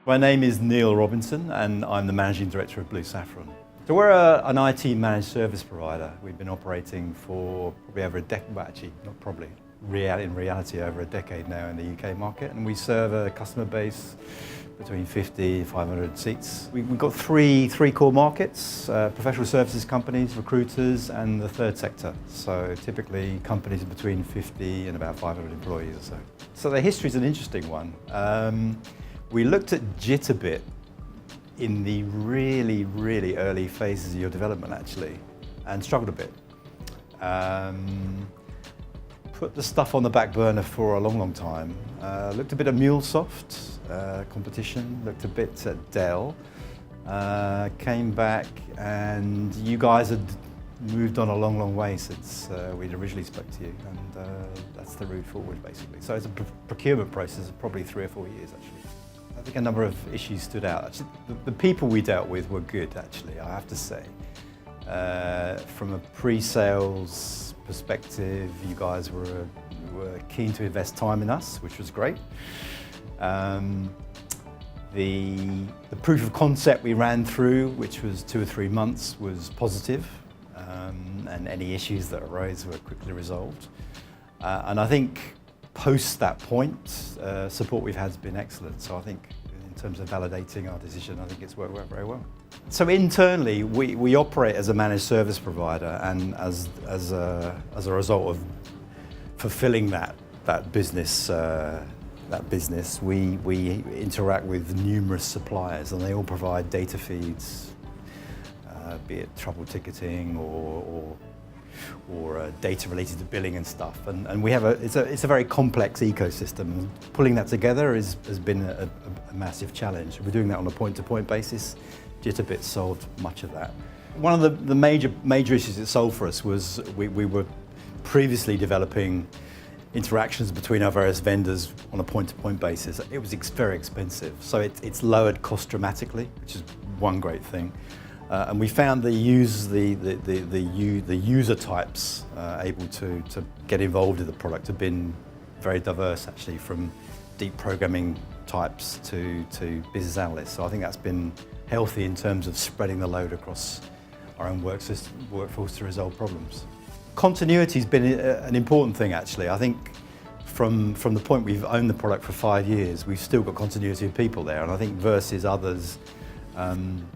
My name is Neal Robinson and I'm the Managing Director of Blue Saffron. So we're an IT managed service provider. We've been operating for probably over a decade, well actually not probably, in reality over a decade now in the UK market, and we serve a customer base between 50 and 500 seats. We've got three core markets, professional services companies, recruiters, and the third sector. So typically companies between 50 and about 500 employees or so. So the history is an interesting one. We looked at Jitterbit in the really early phases of your development actually, and struggled a bit. Put the stuff on the back burner for a long time. Looked a bit at MuleSoft competition, looked a bit at Dell, came back, and you guys had moved on a long way since we'd originally spoke to you, and that's the route forward basically. So it's a procurement process of probably 3 or 4 years actually. I think a number of issues stood out. Actually, the people we dealt with were good actually, I have to say. From a pre-sales perspective, you guys were keen to invest time in us, which was great. The proof of concept we ran through, which was 2 or 3 months, was positive, and any issues that arose were quickly resolved. And I think post that point, support we've had has been excellent. So I think in terms of validating our decision, I think it's worked very well. So internally, we operate as a managed service provider, and as a result of fulfilling that business, we interact with numerous suppliers, and they all provide data feeds, be it trouble ticketing or data related to billing and stuff. And we have it's a very complex ecosystem. Pulling that together has been a massive challenge. We're doing that on a point-to-point basis. Jitterbit solved much of that. One of the major issues it solved for us was we were previously developing interactions between our various vendors on a point-to-point basis. It was very expensive, so it's lowered cost dramatically, which is one great thing. And we found the user types able to get involved in the product have been very diverse actually, from deep programming types to business analysts. So I think that's been healthy in terms of spreading the load across our own workforce to resolve problems. Continuity has been an important thing actually. I think from the point we've owned the product for 5 years, we've still got continuity of people there, and I think versus others,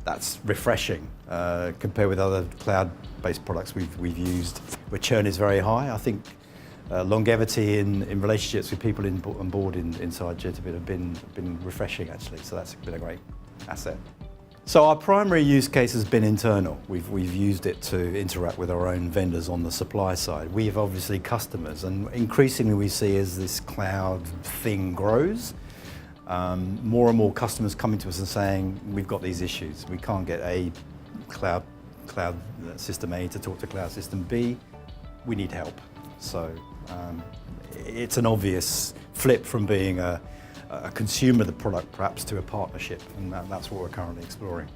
that's refreshing compared with other cloud-based products we've used, where churn is very high. I think longevity in relationships with people on board inside Jitterbit have been refreshing actually, so that's been a great asset. So our primary use case has been internal. We've used it to interact with our own vendors on the supply side. We have obviously customers, and increasingly we see as this cloud thing grows, more and more customers coming to us and saying, we've got these issues. We can't get a cloud system A to talk to cloud system B. We need help. So it's an obvious flip from being a consumer of the product perhaps to a partnership, and that's what we're currently exploring.